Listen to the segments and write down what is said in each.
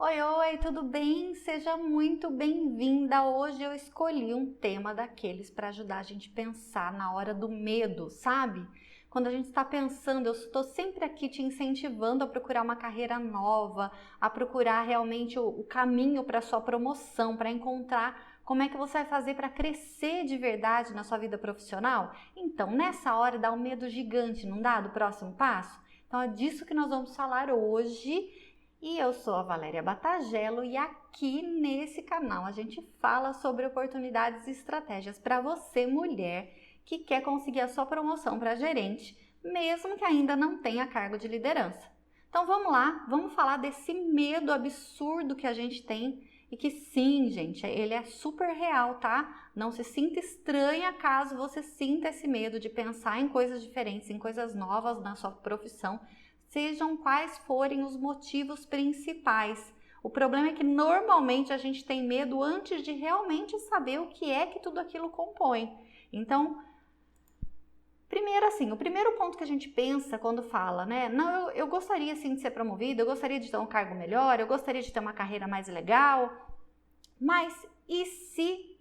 Oi, oi, tudo bem? Seja muito bem-vinda. Hoje eu escolhi um tema daqueles para ajudar a gente a pensar na hora do medo, sabe? Quando a gente está pensando, eu estou sempre aqui te incentivando a procurar uma carreira nova, a procurar realmente o caminho para a sua promoção, para encontrar como é que você vai fazer para crescer de verdade na sua vida profissional. Então, nessa hora dá um medo gigante, não dá? Do próximo passo? Então, é disso que nós vamos falar hoje. E eu sou a Valéria Batagello e aqui nesse canal a gente fala sobre oportunidades e estratégias para você, mulher, que quer conseguir a sua promoção para gerente, mesmo que ainda não tenha cargo de liderança. Então vamos lá, vamos falar desse medo absurdo que a gente tem e que sim, gente, ele é super real, tá? Não se sinta estranha caso você sinta esse medo de pensar em coisas diferentes, em coisas novas na sua profissão, sejam quais forem os motivos principais. O problema é que normalmente a gente tem medo antes de realmente saber o que é que tudo aquilo compõe. Então, primeiro assim, o primeiro ponto que a gente pensa quando fala, né? Não, eu gostaria sim de ser promovido, eu gostaria de ter um cargo melhor, eu gostaria de ter uma carreira mais legal, mas e se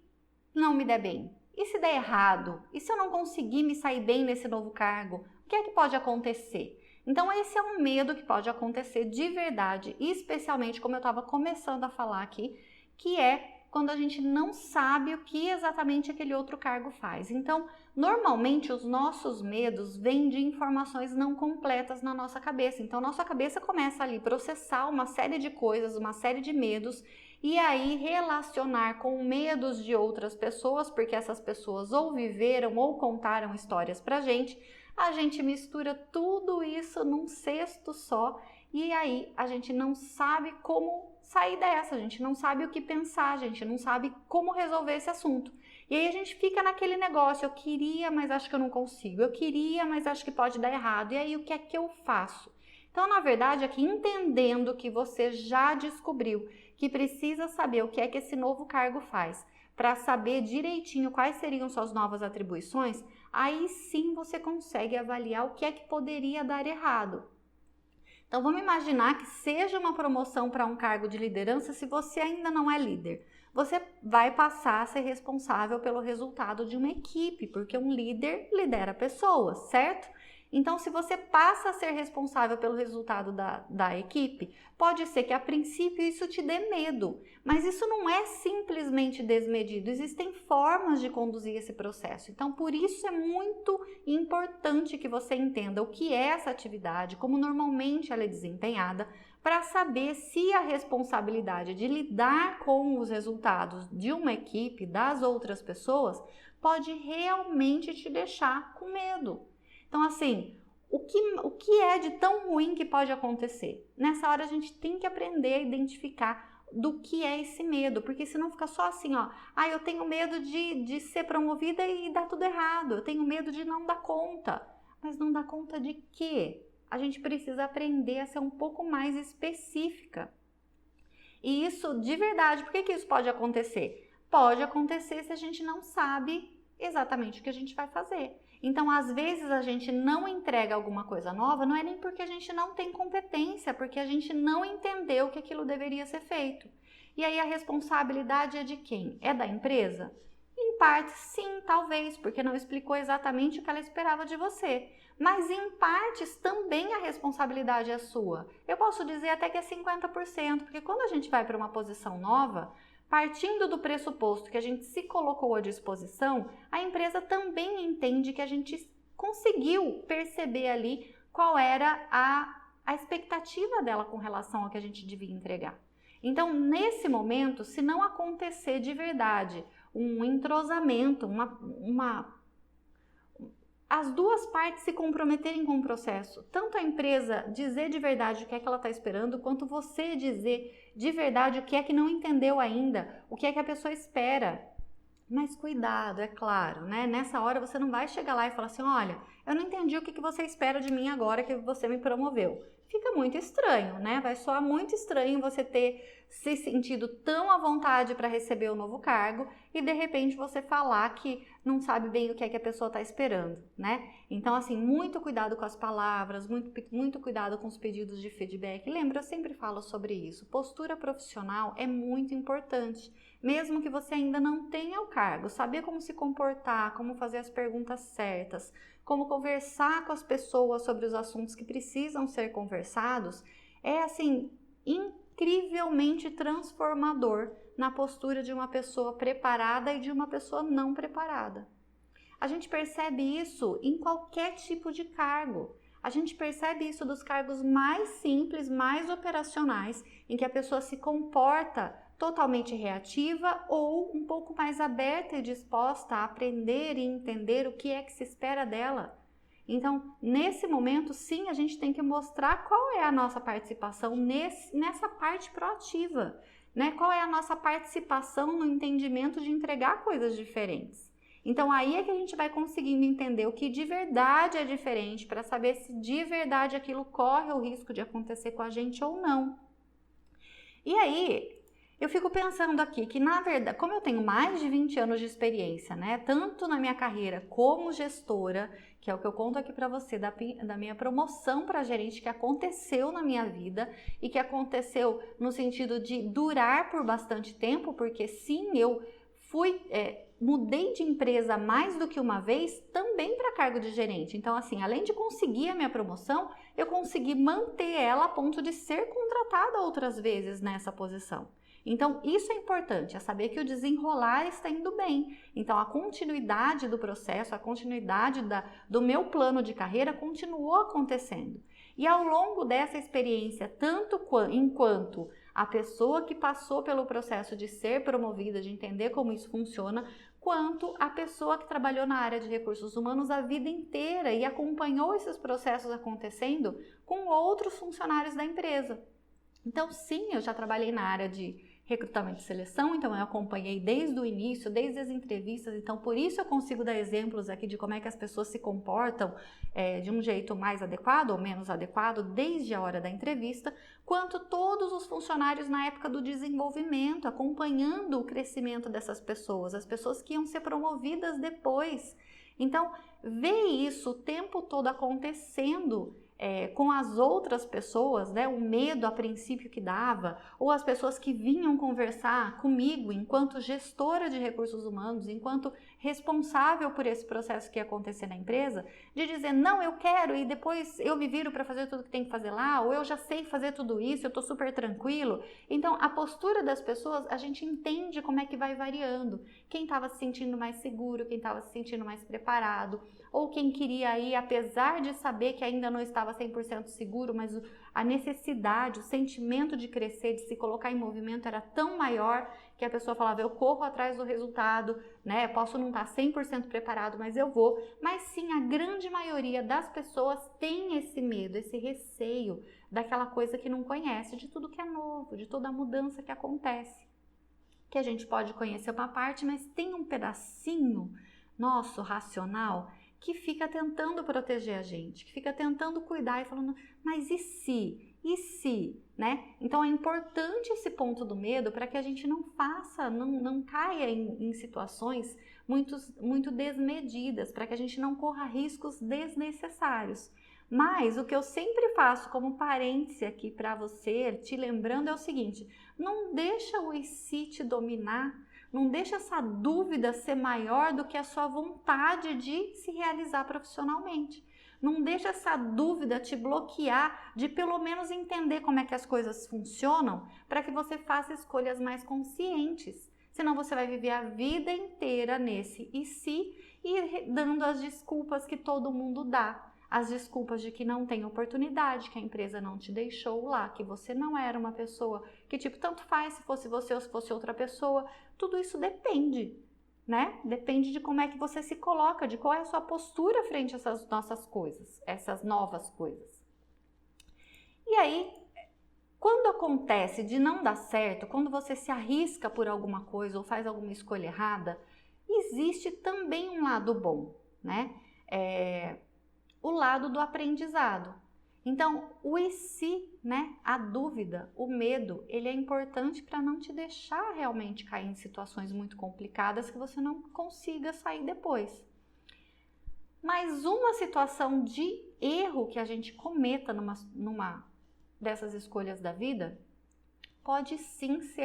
não me der bem? E se der errado? E se eu não conseguir me sair bem nesse novo cargo? O que é que pode acontecer? Então esse é um medo que pode acontecer de verdade, especialmente como eu estava começando a falar aqui, que é quando a gente não sabe o que exatamente aquele outro cargo faz. Então, normalmente os nossos medos vêm de informações não completas na nossa cabeça. Então, nossa cabeça começa ali a processar uma série de coisas, uma série de medos, e aí relacionar com medos de outras pessoas, porque essas pessoas ou viveram ou contaram histórias pra gente, a gente mistura tudo isso num cesto só e aí a gente não sabe como sair dessa, a gente não sabe o que pensar, a gente não sabe como resolver esse assunto. E aí a gente fica naquele negócio, eu queria, mas acho que eu não consigo, eu queria, mas acho que pode dar errado, e aí o que é que eu faço? Então, na verdade, aqui entendendo que você já descobriu que precisa saber o que é que esse novo cargo faz, para saber direitinho quais seriam suas novas atribuições, aí sim você consegue avaliar o que é que poderia dar errado. Então vamos imaginar que seja uma promoção para um cargo de liderança se você ainda não é líder. Você vai passar a ser responsável pelo resultado de uma equipe, porque um líder lidera pessoas, certo? Então, se você passa a ser responsável pelo resultado da equipe, pode ser que a princípio isso te dê medo, mas isso não é simplesmente desmedido, existem formas de conduzir esse processo. Então, por isso é muito importante que você entenda o que é essa atividade, como normalmente ela é desempenhada, para saber se a responsabilidade de lidar com os resultados de uma equipe, das outras pessoas, pode realmente te deixar com medo. Então, assim, o que é de tão ruim que pode acontecer? Nessa hora a gente tem que aprender a identificar do que é esse medo, porque senão fica só assim, ó, eu tenho medo de ser promovida e dar tudo errado, eu tenho medo de não dar conta. Mas não dar conta de quê? A gente precisa aprender a ser um pouco mais específica. E isso, de verdade, por que isso pode acontecer? Pode acontecer se a gente não sabe exatamente o que a gente vai fazer. Então, às vezes a gente não entrega alguma coisa nova, não é nem porque a gente não tem competência, porque a gente não entendeu que aquilo deveria ser feito. E aí a responsabilidade é de quem? É da empresa? Em parte, sim, talvez, porque não explicou exatamente o que ela esperava de você. Mas em partes também a responsabilidade é sua. Eu posso dizer até que é 50%, porque quando a gente vai para uma posição nova, partindo do pressuposto que a gente se colocou à disposição, a empresa também entende que a gente conseguiu perceber ali qual era a expectativa dela com relação ao que a gente devia entregar. Então, nesse momento, se não acontecer de verdade um entrosamento, as duas partes se comprometerem com o processo, tanto a empresa dizer de verdade o que é que ela está esperando, quanto você dizer de verdade o que é que não entendeu ainda, o que é que a pessoa espera. Mas cuidado, é claro, né? Nessa hora você não vai chegar lá e falar assim, olha, eu não entendi o que você espera de mim agora que você me promoveu. fica muito estranho, né? Vai soar muito estranho você ter se sentido tão à vontade para receber o novo cargo e de repente você falar que não sabe bem o que é que a pessoa está esperando, né? Então, assim, muito cuidado com as palavras, muito cuidado com os pedidos de feedback. Lembra, eu sempre falo sobre isso. Postura profissional é muito importante, mesmo que você ainda não tenha o cargo. Saber como se comportar, como fazer as perguntas certas, como conversar com as pessoas sobre os assuntos que precisam ser conversados, é assim, incrivelmente transformador na postura de uma pessoa preparada e de uma pessoa não preparada. A gente percebe isso em qualquer tipo de cargo. A gente percebe isso dos cargos mais simples, mais operacionais, em que a pessoa se comporta totalmente reativa ou um pouco mais aberta e disposta a aprender e entender o que é que se espera dela. Então, nesse momento, sim, a gente tem que mostrar qual é a nossa participação nessa parte proativa, né? Qual é a nossa participação no entendimento de entregar coisas diferentes. Então, aí é que a gente vai conseguindo entender o que de verdade é diferente para saber se de verdade aquilo corre o risco de acontecer com a gente ou não. E aí, eu fico pensando aqui que, na verdade, como eu tenho mais de 20 anos de experiência, né, tanto na minha carreira como gestora, que é o que eu conto aqui para você, da minha promoção para gerente que aconteceu na minha vida e que aconteceu no sentido de durar por bastante tempo, porque sim, eu mudei de empresa mais do que uma vez também para cargo de gerente. Então, assim, além de conseguir a minha promoção, eu consegui manter ela a ponto de ser contratada outras vezes nessa posição. Então, isso é importante, é saber que o desenrolar está indo bem. Então, a continuidade do processo, a continuidade do meu plano de carreira continuou acontecendo. E ao longo dessa experiência, tanto enquanto a pessoa que passou pelo processo de ser promovida, de entender como isso funciona, quanto a pessoa que trabalhou na área de recursos humanos a vida inteira e acompanhou esses processos acontecendo com outros funcionários da empresa. Então, sim, eu já trabalhei na área de recrutamento e seleção, então eu acompanhei desde o início, desde as entrevistas, então por isso eu consigo dar exemplos aqui de como é que as pessoas se comportam de um jeito mais adequado ou menos adequado desde a hora da entrevista, quanto todos os funcionários na época do desenvolvimento, acompanhando o crescimento dessas pessoas, as pessoas que iam ser promovidas depois. Então, ver isso o tempo todo acontecendo com as outras pessoas, né, o medo a princípio que dava, ou as pessoas que vinham conversar comigo enquanto gestora de recursos humanos, enquanto responsável por esse processo que ia acontecer na empresa, de dizer, não, eu quero e depois eu me viro para fazer tudo que tem que fazer lá, ou eu já sei fazer tudo isso, eu estou super tranquilo. Então, a postura das pessoas, a gente entende como é que vai variando. Quem estava se sentindo mais seguro, quem estava se sentindo mais preparado, ou quem queria ir, apesar de saber que ainda não estava 100% seguro, mas a necessidade, o sentimento de crescer, de se colocar em movimento era tão maior que a pessoa falava, eu corro atrás do resultado, né? Posso não estar 100% preparado, mas eu vou. Mas sim, a grande maioria das pessoas tem esse medo, esse receio daquela coisa que não conhece, de tudo que é novo, de toda a mudança que acontece. Que a gente pode conhecer uma parte, mas tem um pedacinho nosso, racional, que fica tentando proteger a gente, que fica tentando cuidar e falando, mas e se? E se? Né? Então é importante esse ponto do medo para que a gente não faça, não caia em situações muito desmedidas, para que a gente não corra riscos desnecessários. Mas o que eu sempre faço como parêntese aqui para você, te lembrando, é o seguinte, não deixa o e se te dominar. Não deixa essa dúvida ser maior do que a sua vontade de se realizar profissionalmente. Não deixa essa dúvida te bloquear de pelo menos entender como é que as coisas funcionam para que você faça escolhas mais conscientes. Senão você vai viver a vida inteira nesse e se e dando as desculpas que todo mundo dá. As desculpas de que não tem oportunidade, que a empresa não te deixou lá, que você não era uma pessoa, que tipo, tanto faz se fosse você ou se fosse outra pessoa. Tudo isso depende, né? Depende de como é que você se coloca, de qual é a sua postura frente a essas nossas coisas, essas novas coisas. E aí, quando acontece de não dar certo, quando você se arrisca por alguma coisa ou faz alguma escolha errada, existe também um lado bom, né? O lado do aprendizado. Então, o e se, né, a dúvida, o medo, ele é importante para não te deixar realmente cair em situações muito complicadas que você não consiga sair depois. Mas uma situação de erro que a gente cometa numa dessas escolhas da vida, pode sim ser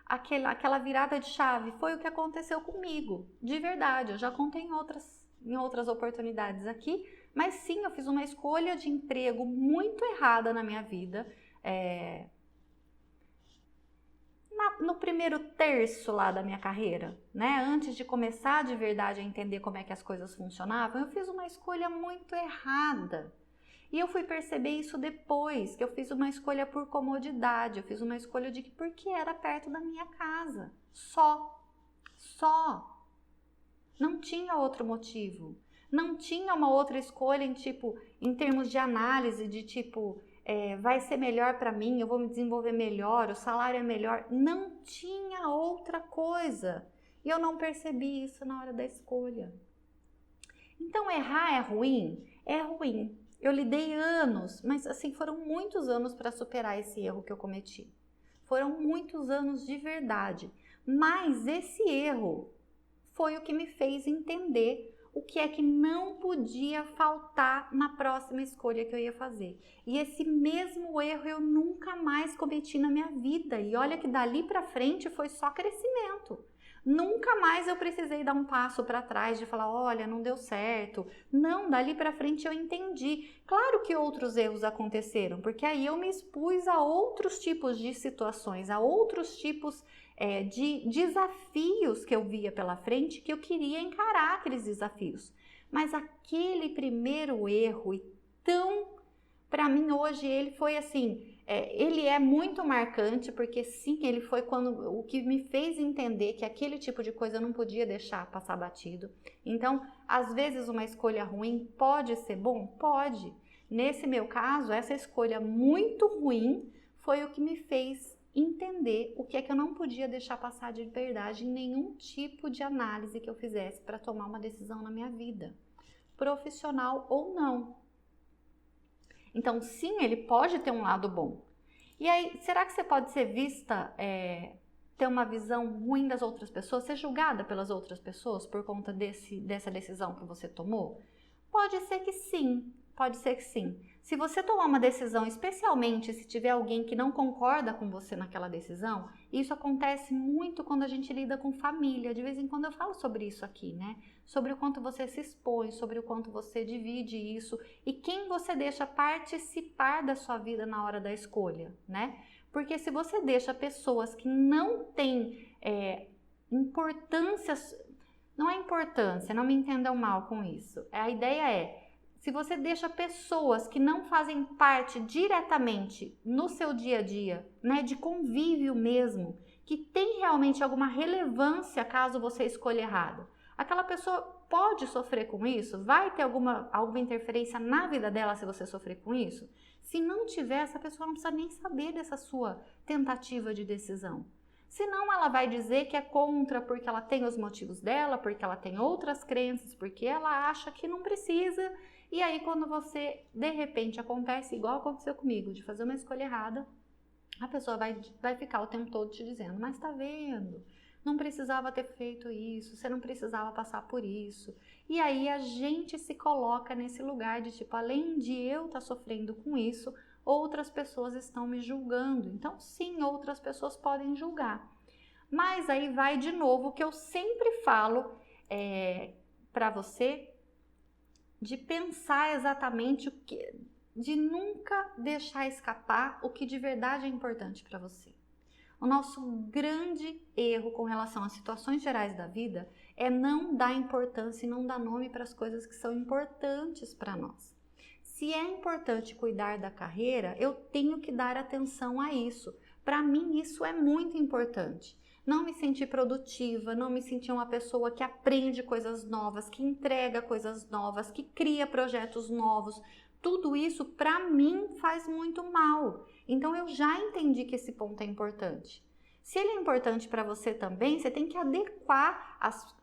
aquela virada de chave. Foi o que aconteceu comigo, de verdade. Eu já contei em outras oportunidades aqui, mas sim, eu fiz uma escolha de emprego muito errada na minha vida. No primeiro terço lá da minha carreira, né? Antes de começar de verdade a entender como é que as coisas funcionavam, eu fiz uma escolha muito errada. E eu fui perceber isso depois, que eu fiz uma escolha por comodidade, eu fiz uma escolha de que porque era perto da minha casa. Só. Não tinha outro motivo. Não tinha uma outra escolha em termos de análise, de vai ser melhor para mim, eu vou me desenvolver melhor, o salário é melhor. Não tinha outra coisa. E eu não percebi isso na hora da escolha. Então, errar é ruim? É ruim. Eu lidei anos, mas assim, foram muitos anos para superar esse erro que eu cometi. Foram muitos anos de verdade. Mas esse erro foi o que me fez entender o que é que não podia faltar na próxima escolha que eu ia fazer. E esse mesmo erro eu nunca mais cometi na minha vida. E olha que dali para frente foi só crescimento. Nunca mais eu precisei dar um passo para trás de falar, olha, não deu certo. Não, dali para frente eu entendi. Claro que outros erros aconteceram, porque aí eu me expus a outros tipos de situações, a outros tipos de desafios que eu via pela frente, que eu queria encarar aqueles desafios. Mas aquele primeiro erro, para mim hoje ele foi assim, ele é muito marcante, porque sim, ele foi o que me fez entender que aquele tipo de coisa eu não podia deixar passar batido. Então, às vezes uma escolha ruim pode ser bom? Pode. Nesse meu caso, essa escolha muito ruim foi o que me fez entender o que é que eu não podia deixar passar de verdade em nenhum tipo de análise que eu fizesse para tomar uma decisão na minha vida, profissional ou não. Então, sim, ele pode ter um lado bom. E aí, será que você pode ser vista, ter uma visão ruim das outras pessoas, ser julgada pelas outras pessoas por conta dessa decisão que você tomou? Pode ser que sim, pode ser que sim. Se você tomar uma decisão, especialmente se tiver alguém que não concorda com você naquela decisão, isso acontece muito quando a gente lida com família. De vez em quando eu falo sobre isso aqui, né? Sobre o quanto você se expõe, sobre o quanto você divide isso e quem você deixa participar da sua vida na hora da escolha, né? Porque se você deixa pessoas que não têm importância, não é importância, não me entendam mal com isso. A ideia é, se você deixa pessoas que não fazem parte diretamente no seu dia a dia, né, de convívio mesmo, que tem realmente alguma relevância caso você escolha errado, aquela pessoa pode sofrer com isso? Vai ter alguma interferência na vida dela se você sofrer com isso? Se não tiver, essa pessoa não precisa nem saber dessa sua tentativa de decisão. Senão ela vai dizer que é contra porque ela tem os motivos dela, porque ela tem outras crenças, porque ela acha que não precisa. E aí quando você, de repente, acontece igual aconteceu comigo, de fazer uma escolha errada, a pessoa vai ficar o tempo todo te dizendo, mas tá vendo, não precisava ter feito isso, você não precisava passar por isso. E aí a gente se coloca nesse lugar de além de eu estar sofrendo com isso, outras pessoas estão me julgando. Então sim, outras pessoas podem julgar. Mas aí vai de novo o que eu sempre falo para você, de pensar exatamente de nunca deixar escapar o que de verdade é importante para você. O nosso grande erro com relação às situações gerais da vida é não dar importância e não dar nome para as coisas que são importantes para nós. Se é importante cuidar da carreira, eu tenho que dar atenção a isso. Para mim, isso é muito importante. Não me sentir produtiva, não me sentir uma pessoa que aprende coisas novas, que entrega coisas novas, que cria projetos novos. Tudo isso, para mim, faz muito mal. Então, eu já entendi que esse ponto é importante. Se ele é importante para você também, você tem que adequar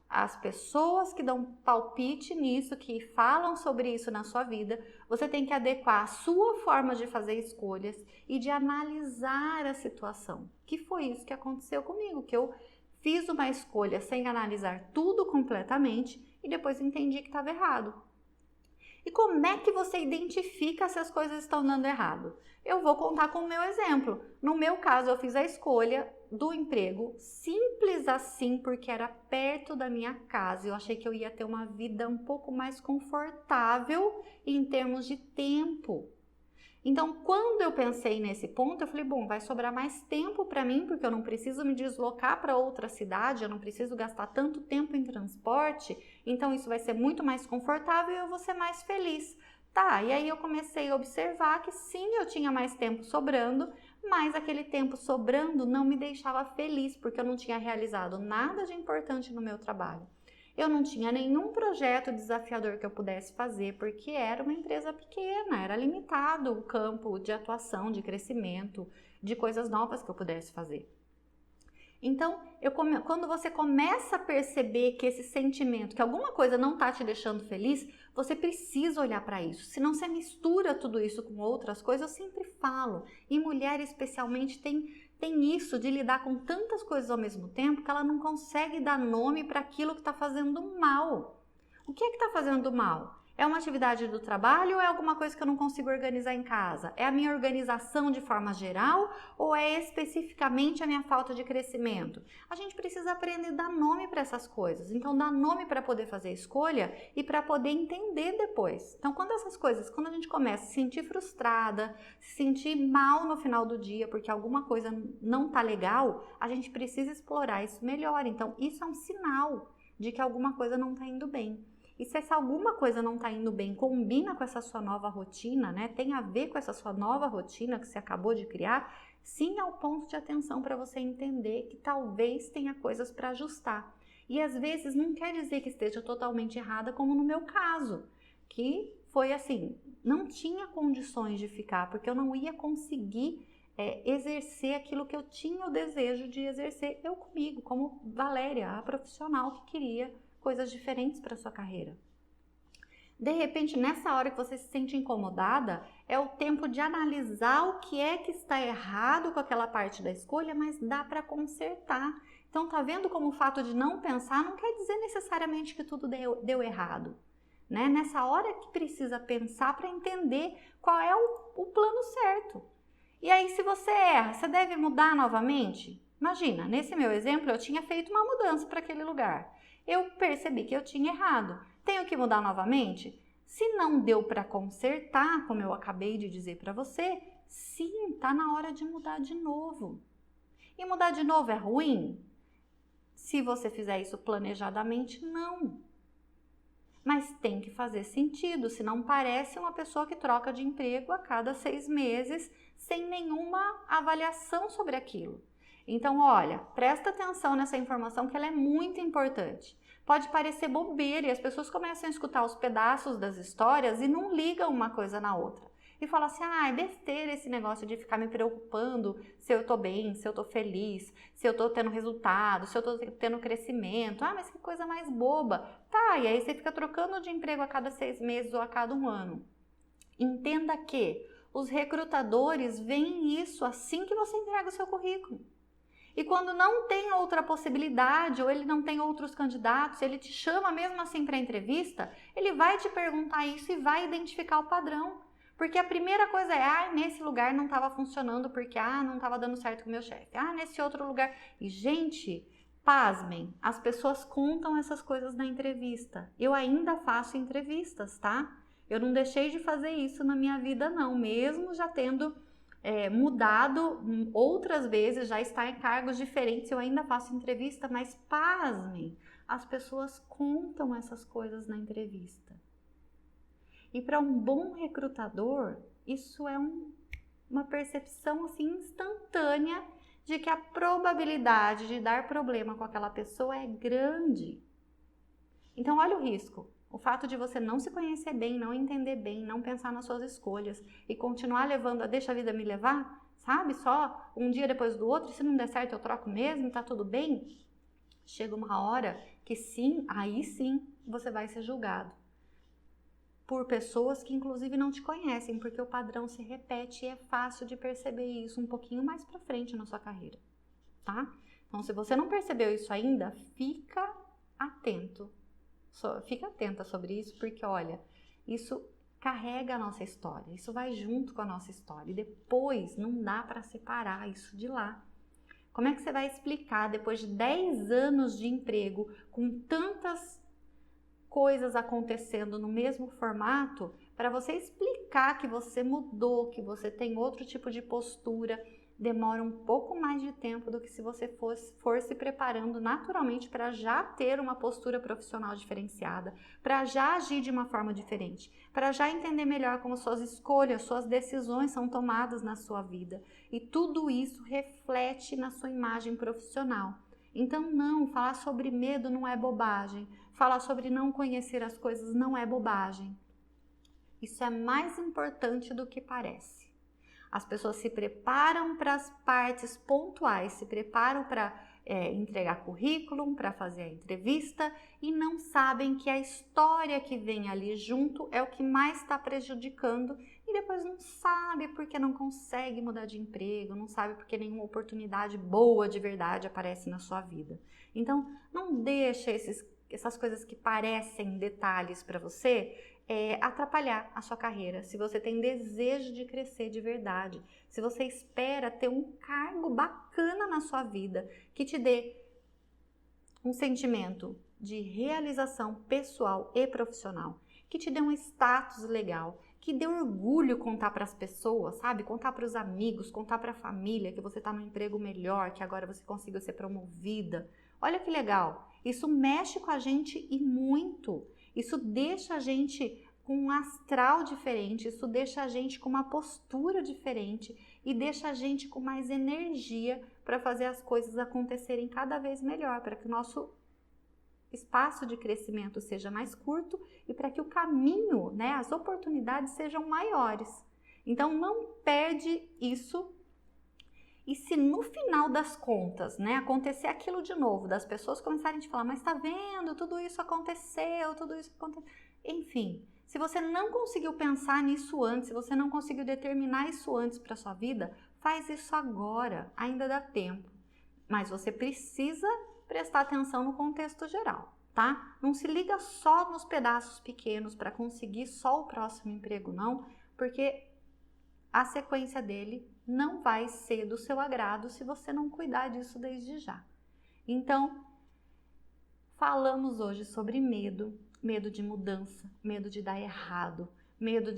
as pessoas que dão palpite nisso, que falam sobre isso na sua vida, você tem que adequar a sua forma de fazer escolhas e de analisar a situação. Que foi isso que aconteceu comigo, que eu fiz uma escolha sem analisar tudo completamente e depois entendi que estava errado. E como é que você identifica se as coisas estão dando errado? Eu vou contar com o meu exemplo. No meu caso, eu fiz a escolha do emprego simples assim, porque era perto da minha casa. Eu achei que eu ia ter uma vida um pouco mais confortável em termos de tempo. Então, quando eu pensei nesse ponto, eu falei, bom, vai sobrar mais tempo para mim, porque eu não preciso me deslocar para outra cidade, eu não preciso gastar tanto tempo em transporte, então isso vai ser muito mais confortável e eu vou ser mais feliz. Tá, e aí eu comecei a observar que sim, eu tinha mais tempo sobrando, mas aquele tempo sobrando não me deixava feliz, porque eu não tinha realizado nada de importante no meu trabalho. Eu não tinha nenhum projeto desafiador que eu pudesse fazer, porque era uma empresa pequena, era limitado o campo de atuação, de crescimento, de coisas novas que eu pudesse fazer. Então, quando você começa a perceber que esse sentimento, que alguma coisa não está te deixando feliz, você precisa olhar para isso. Senão você mistura tudo isso com outras coisas, eu sempre falo. E mulher especialmente tem isso de lidar com tantas coisas ao mesmo tempo que ela não consegue dar nome para aquilo que está fazendo mal. O que é que está fazendo mal? É uma atividade do trabalho ou é alguma coisa que eu não consigo organizar em casa? É a minha organização de forma geral ou é especificamente a minha falta de crescimento? A gente precisa aprender a dar nome para essas coisas. Então, dar nome para poder fazer escolha e para poder entender depois. Então, quando a gente começa a se sentir frustrada, se sentir mal no final do dia porque alguma coisa não tá legal, a gente precisa explorar isso melhor. Então, isso é um sinal de que alguma coisa não está indo bem. E se essa alguma coisa não está indo bem, combina com essa sua nova rotina, né? Tem a ver com essa sua nova rotina que você acabou de criar, sim, é o ponto de atenção para você entender que talvez tenha coisas para ajustar. E às vezes não quer dizer que esteja totalmente errada, como no meu caso, que foi assim, não tinha condições de ficar, porque eu não ia conseguir exercer aquilo que eu tinha o desejo de exercer eu comigo, como Valéria, a profissional que queria coisas diferentes para sua carreira. De repente, nessa hora que você se sente incomodada, é o tempo de analisar o que é que está errado com aquela parte da escolha, mas dá para consertar. Então, tá vendo como o fato de não pensar não quer dizer necessariamente que tudo deu errado, né? Nessa hora que precisa pensar para entender qual é o plano certo. E aí, se você erra, você deve mudar novamente? Imagina, nesse meu exemplo, eu tinha feito uma mudança para aquele lugar. Eu percebi que eu tinha errado. Tenho que mudar novamente? Se não deu para consertar, como eu acabei de dizer para você, sim, está na hora de mudar de novo. E mudar de novo é ruim? Se você fizer isso planejadamente, não. Mas tem que fazer sentido, senão parece uma pessoa que troca de emprego a cada 6 meses sem nenhuma avaliação sobre aquilo. Então, olha, presta atenção nessa informação que ela é muito importante. Pode parecer bobeira e as pessoas começam a escutar os pedaços das histórias e não ligam uma coisa na outra. E falam assim, é besteira esse negócio de ficar me preocupando se eu tô bem, se eu tô feliz, se eu tô tendo resultado, se eu tô tendo crescimento. Mas que coisa mais boba. Tá, e aí você fica trocando de emprego a cada 6 meses ou a cada 1 ano. Entenda que os recrutadores veem isso assim que você entrega o seu currículo. E quando não tem outra possibilidade ou ele não tem outros candidatos, ele te chama mesmo assim para a entrevista, ele vai te perguntar isso e vai identificar o padrão. Porque a primeira coisa é, nesse lugar não estava funcionando porque, não estava dando certo com o meu chefe. Nesse outro lugar. E, gente, pasmem, as pessoas contam essas coisas na entrevista. Eu ainda faço entrevistas, tá? Eu não deixei de fazer isso na minha vida, não. Mesmo já tendo mudado outras vezes, já está em cargos diferentes, eu ainda faço entrevista, mas pasmem, as pessoas contam essas coisas na entrevista. E para um bom recrutador, isso é uma percepção assim instantânea de que a probabilidade de dar problema com aquela pessoa é grande. Então, olha o risco. O fato de você não se conhecer bem, não entender bem, não pensar nas suas escolhas e continuar levando a deixa a vida me levar, sabe? Só um dia depois do outro, se não der certo eu troco mesmo, tá tudo bem? chega uma hora que sim, aí sim você vai ser julgado por pessoas que inclusive não te conhecem, porque o padrão se repete e é fácil de perceber isso um pouquinho mais pra frente na sua carreira, tá? Então, se você não percebeu isso ainda, fica atento. Fica atenta sobre isso, porque olha, isso carrega a nossa história, isso vai junto com a nossa história e depois não dá para separar isso de lá. Como é que você vai explicar depois de 10 anos de emprego, com tantas coisas acontecendo no mesmo formato, para você explicar que você mudou, que você tem outro tipo de postura, demora um pouco mais de tempo do que se você for se preparando naturalmente para já ter uma postura profissional diferenciada, para já agir de uma forma diferente, para já entender melhor como suas escolhas, suas decisões são tomadas na sua vida. E tudo isso reflete na sua imagem profissional. Então não, falar sobre medo não é bobagem, falar sobre não conhecer as coisas não é bobagem. Isso é mais importante do que parece. As pessoas se preparam para as partes pontuais, se preparam para entregar currículo, para fazer a entrevista e não sabem que a história que vem ali junto é o que mais está prejudicando e depois não sabe porque não consegue mudar de emprego, não sabe porque nenhuma oportunidade boa de verdade aparece na sua vida. Então, não deixa essas coisas que parecem detalhes para você atrapalhar a sua carreira. Se você tem desejo de crescer de verdade, se você espera ter um cargo bacana na sua vida, que te dê um sentimento de realização pessoal e profissional, que te dê um status legal, que dê orgulho contar para as pessoas, sabe? Contar para os amigos, contar para a família que você está num emprego melhor, que agora você conseguiu ser promovida. Olha que legal! Isso mexe com a gente e muito. Isso deixa a gente com um astral diferente, isso deixa a gente com uma postura diferente e deixa a gente com mais energia para fazer as coisas acontecerem cada vez melhor, para que o nosso espaço de crescimento seja mais curto e para que o caminho, né, as oportunidades sejam maiores. Então não perde isso. E se no final das contas, né, acontecer aquilo de novo, das pessoas começarem a te falar, mas tá vendo, tudo isso aconteceu, enfim, se você não conseguiu pensar nisso antes, se você não conseguiu determinar isso antes para sua vida, faz isso agora, ainda dá tempo. Mas você precisa prestar atenção no contexto geral, tá? Não se liga só nos pedaços pequenos para conseguir só o próximo emprego, não, porque a sequência dele não vai ser do seu agrado se você não cuidar disso desde já. Então, falamos hoje sobre medo, medo de mudança, medo de dar errado, medo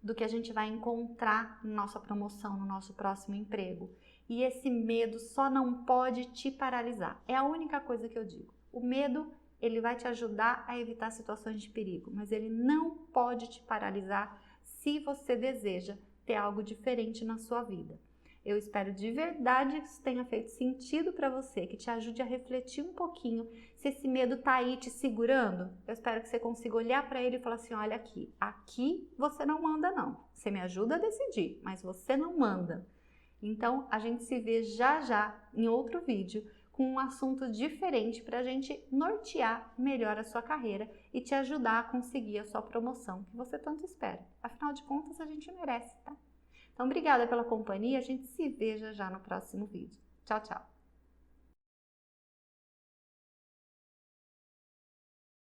do que a gente vai encontrar na nossa promoção, no nosso próximo emprego. E esse medo só não pode te paralisar. É a única coisa que eu digo. O medo, ele vai te ajudar a evitar situações de perigo, mas ele não pode te paralisar se você deseja ter algo diferente na sua vida. Eu espero de verdade que isso tenha feito sentido para você, que te ajude a refletir um pouquinho se esse medo tá aí te segurando. Eu espero que você consiga olhar para ele e falar assim, olha aqui você não manda não. Você me ajuda a decidir, mas você não manda. Então, a gente se vê já já em outro vídeo com um assunto diferente para a gente nortear melhor a sua carreira e te ajudar a conseguir a sua promoção que você tanto espera. Afinal de contas, a gente merece, tá? Então, obrigada pela companhia. A gente se vê já já no próximo vídeo. Tchau, tchau!